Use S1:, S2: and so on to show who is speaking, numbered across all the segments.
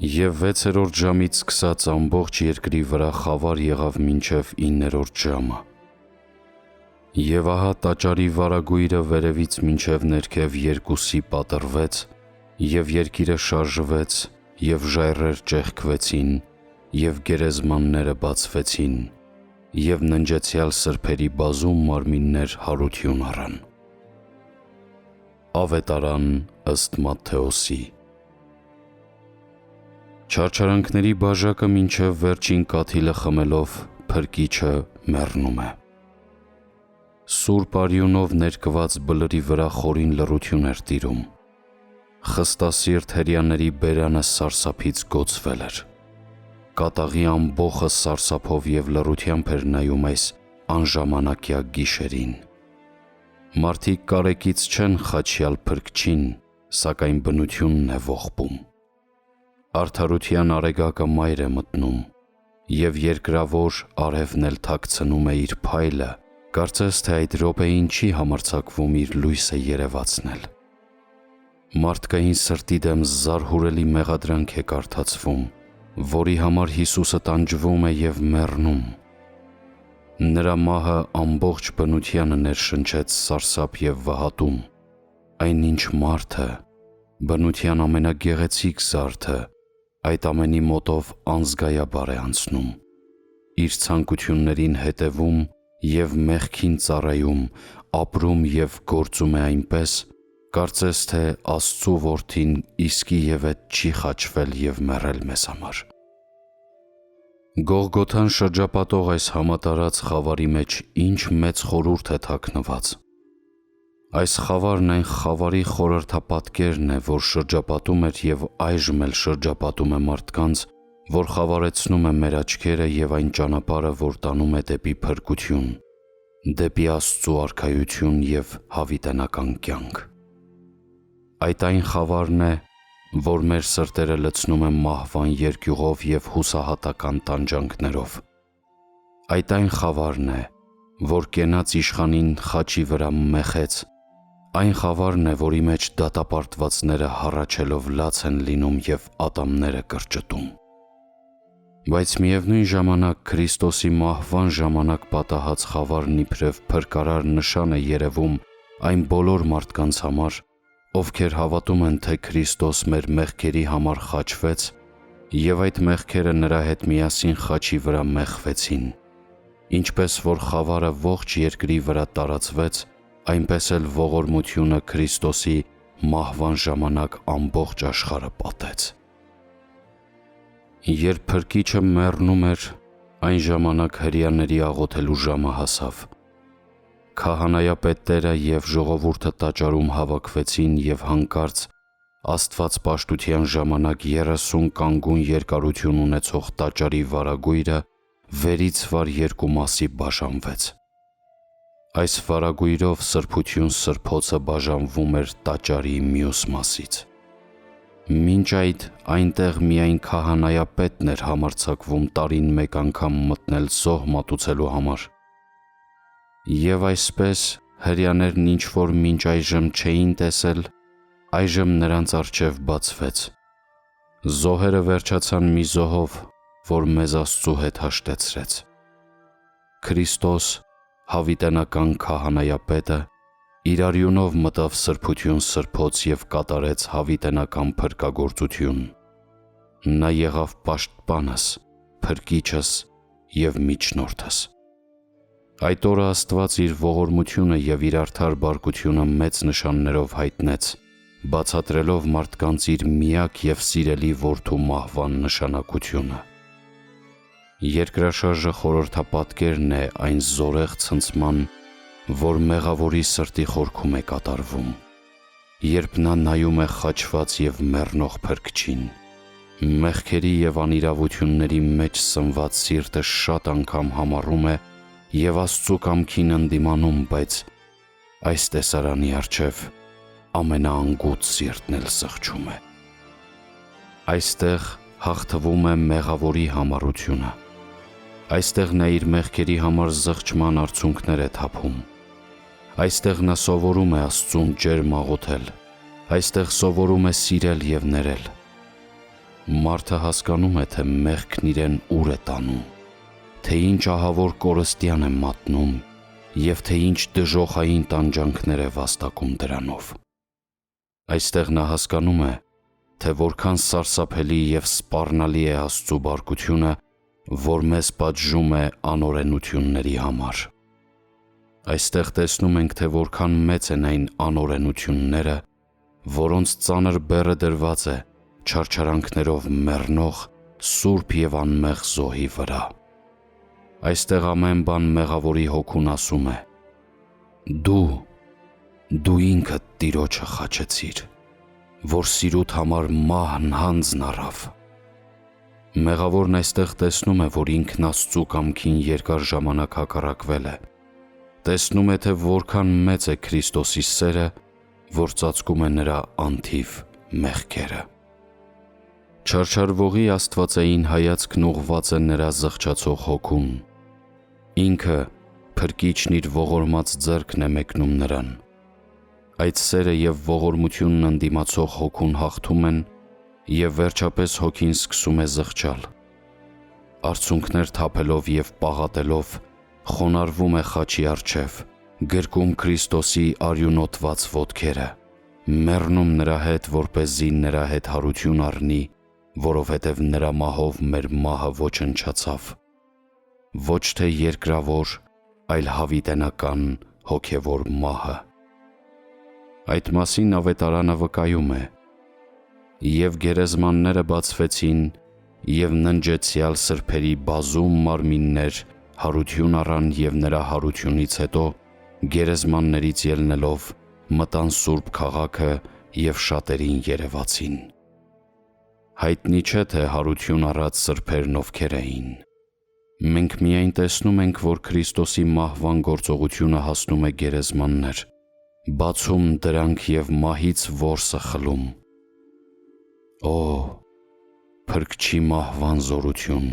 S1: Եվ 6-րդ ժամից սկսած ամբողջ երկրի վրա խավար եղավ մինչև 9-րդ ժամը։ Եվ ահա տաճարի վարագույրը վերևից մինչև ներքև երկուսի պատռվեց, և երկիրը շարժվեց, և ժայռեր ճեղքվեցին, և գերեզմանները բացվեցին, և ննջեցյալ սրբերի բազում մարմիններ հարություն առան։ Ավետարան ըստ Մատթեոսի։ Չարչարանքների բաժակը մինչև վերջին կաթիլը խմելով փրկիչը մեռնում է։ Սուրբ արյունով ներկված բլրի վրա խորին լռություն էր տիրում։ Խստասիրտ հրեաների բերանը սարսափից գոցվել էր։ Կատաղի ամբոխը սարսափով և լռությամբ էր նայում այս անժամանակյա գիշերին։ Մարդիկ կարեկից չեն խաչյալ փրկչին, սակայն բնությունն է ողբում։ Արդարության արեգակը մայր է մտնում, և երկրավոր արևն էլ թաքցնում է իր փայլը, կարծես թե այդ րոպեին չի համարձակվում իր լույսը երևացնել։ Մարդկային սրտի դեմ զարհուրելի մեղադրանք է կարդացվում, որի համար Հիսուսը տանջվում է և մեռնում։ Նրա մահը ամբողջ բնությանը ներշնչեց սարսափ և վհատում, այնինչ մարդը, բնության ամենագեղեցիկ զարդը, այդ ամենի մոտով անզգայաբար է անցնում, իր ցանկություններին հետևում և մեղքին ծառայում, ապրում և գործում է այնպես, կարծես թե Աստծու որդին իսկիևեթ չի խաչվել և մեռել մեզ համար։ Գողգոթան շրջապատող այս համատարած խավարի մեջ ինչ մեծ խորհուրդ է թաքնված։ Այս խավարն այն խավարի խորհրդապատկերն է, որ շրջապատում էր և այժմ էլ շրջապատում է մարդկանց, որ խավարեցնում է մեր աչքերը և այն ճանապարհը, որ տանում է դեպի փրկություն, դեպի Աստծու արքայություն և հավիտենական կյանք։ Այդ այն խավարն է, որ մեր սրտերը լցնում է մահվան երկյուղով և հուսահատական տանջանքներով։ Այդ այն խավարն է, որ կենաց իշխանին խաչի վրա մեխեց, այն խավարն է, որի մեջ դատապարտվածները հառաչելով լաց են լինում և ատամները կրճտում։ Բայց միևնույն ժամանակ Քրիստոսի մահվան ժամանակ պատահած խավարն իբրև փրկարար նշան է երևում այն բոլոր մարդկանց համար, ովքեր հավատում են, թե Քրիստոս մեր մեղքերի համար խաչվեց և այդ մեղքերը նրա հետ միասին խաչի վրա մեխվեցին։ Ինչպես որ խավարը ողջ երկրի վրա տարածվեց, այնպես էլ ողորմությունը Քրիստոսի մահվան ժամանակ ամբողջ աշխարհը պատեց։ Երբ Փրկիչը մեռնում էր, այն ժամանակ հրեաների աղոթելու ժամը հասավ։ Քահանայապետերը և ժողովուրդը տաճարում հավաքվեցին և հանկարծ աստվածպաշտության ժամանակ 30 կանգուն երկարություն ունեցող տաճարի վարագույրը վերից վար երկու մասի բաժանվեց։ Այս վարագույրով Սրբություն Սրբոցը բաժանվում էր տաճարի մյուս մասից։ Մինչ այդ այնտեղ միայն քահանայապետն էր համարձակվում տարին մեկ անգամ մտնել զոհ մատուցելու համար։ Եվ այսպես հրեաներն ինչ որ մինչ այժմ չէին տեսել, այժմ նրանց առջև բացվեց։ Զոհերը վերջացան մի զոհով, որ մեզ Աստծու հետ հաշտեցրեց։ Քրիստոս, հավիտենական քահանայապետը, իր արյունով մտավ Սրբություն Սրբոց և կատարեց հավիտենական փրկագործություն։ Նա եղավ պաշտպանս, փրկիչս և միջնորդս։ Այդ օրը Աստված իր ողորմությունը և իր արդար բարկությունը մեծ նշաններով հայտնեց, բացատրելով մարդկանց իր միակ և սիրելի Որդու մահվան նշանակությունը։ Երկրաշարժը խորհրդապատկերն է այն զորեղ ցնցման, որ մեղավորի սրտի խորքում է կատարվում, երբ նա նայում է խաչված և մեռնող Փրկչին։ Մեղքերի և անիրավությունների մեջ սնված սիրտը շատ անգամ համառում է և Աստծու կամքին ընդդիմանում, բայց այս տեսարանի առջև ամենաանգութ սիրտն էլ զղջում է։ Այստեղ հաղթվում է մեղավորի համառությունը։ Այստեղ նա իր մեղքերի համար զղջման արցունքներ է թափում։ Այստեղ նա սովորում է Աստծուն ջերմ աղոթել։ Այստեղ սովորում է սիրել և ներել։ Մարդը հասկանում է, թե մեղքն իրեն ուր է տանում, թե ինչ ահավոր կորստյան է մատնում և թե ինչ դժոխային տանջանքներ է վաստակում դրանով։ Այստեղ նա հասկանում է, թե որքան սարսափելի և սպառնալի է Աստծու բարկությունը, որ մեզ պատժում է անօրենությունների համար։ Այստեղ տեսնում ենք, թե որքան մեծ են այն անօրենությունները, որոնց ծանր բեռը դրված է չարչարանքներով մեռնող սուրբ և անմեղ զոհի վրա։ Այստեղ ամեն բան մեղավորի հոգուն ասում է. Դու ինքդ Տիրոջը խաչեցիր, որ սիրուդ համար մահն հանձն առավ։ Մեղավորն այստեղ տեսնում է, որ ինքն Աստծու կամքին երկար ժամանակ հակառակվել է, տեսնում է, թե որքան մեծ է Քրիստոսի սերը, որ ծածկում է նրա անթիվ մեղքերը։ Չարչարվողի աստվածային հայացքն ուղղված է նրա զղջացող հոգուն։ Ինքը Փրկիչն իր ողորմած ձեռքն է մեկնում նրան։ Այդ սերը և ողորմությունն ընդդիմացող հոգուն հաղթում են և վերջապես հոգին սկսում է զղջալ։ Արցունքներ թափելով և պաղատելով խոնարհվում է խաչի առջև, գրկում Քրիստոսի արյունոտված ոտքերը, մեռնում նրա հետ, որպեսզի նրա հետ հարություն առնի, որովհետև նրա մահով մեր մահը ոչնչացավ։ Ոչ թե երկրավոր, այլ հավիտենական հոգևոր մահը։ Այդ մասին Ավետարանը վկայում է. «Եվ գերեզմանները բացվեցին, և ննջեցյալ սրբերի բազում մարմիններ հարություն առան և նրա հարությունից հետո գերեզմաններից ելնելով մտան Սուրբ Քաղաքը և շատերին երևացին»։ Հայտնի չէ, թե հարություն առած սրբերն ովքեր էին։ Մենք միայն տեսնում ենք, որ Քրիստոսի մահվան գործողությունը հասնում է գերեզմաններ, բացում դրանք և մահից որսը խլում։ Օ, Փրկչի մահվան զորություն։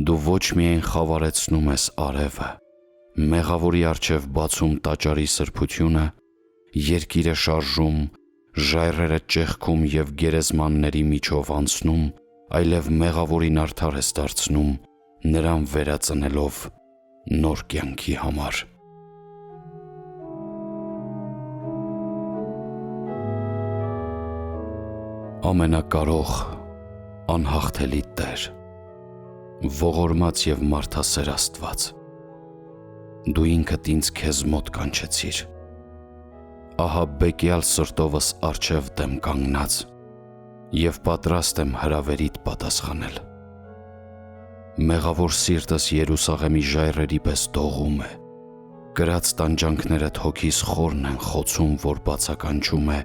S1: Դու ոչ միայն խավարեցնում ես արևը, մեղավորի առջև բացում տաճարի սրբությունը, երկիրը շարժում, ժայռերը ճեղքում և գերեզմանների միջով անցնում, այլև մեղավորին արդար ես դարձնում, նրան վերածնելով նոր կյանքի համար։ Ամենակարող, անհաղթելի Տեր, ողորմած և մարդասեր Աստված, Դու ինքդ ինձ քեզ մոտ կանչեցիր։ Ահա բեկյալ սրտովս առջև դեմ կանգնած և պատրաստ եմ հրավերիդ պատասխանել։ Մեղավոր սիրտս Երուսաղեմի ժայռերի պես դողում է, կրած տանջանքներդ հոգիս խորն են խոցում, որ բացականչում է.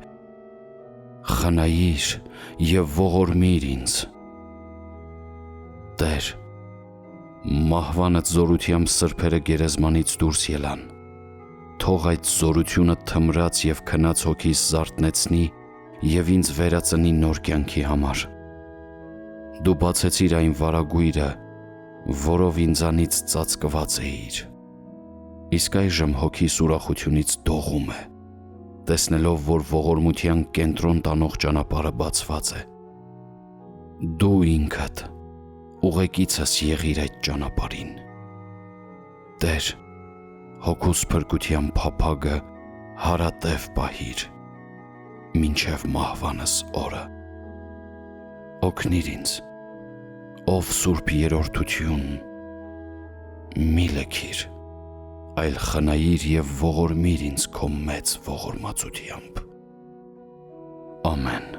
S1: «Խնայիր և ողորմիր ինձ»։ Տեր, մահվանդ զորությամբ սրբերը գերեզմանից դուրս ելան, թող այդ զորությունը թմրած և քնած հոգիս զարթնեցնի և ինձ վերածնի նոր կյանքի համար։ Դու բացեցիր այն վարագույրը, որով ինձանից ծածկված էիր։ Իսկ այժմ հոգիս ուրախությունից դողում է, տեսնելով, որ ողորմության կենտրոն տանող ճանապարհը բացված է։ Դու ինքդ ուղեկիցս եղիր այդ ճանապարհին։ Տեր, հոգուս փրկության փափագը հարատև պահիր, մինչև մահվանս օրը։ Օգնիր ինձ, ով Սուրբ Երրորդություն, մի լքիր, այլ խնայիր և ողորմիր ինձ քո մեծ ողորմածությամբ։ Ամեն։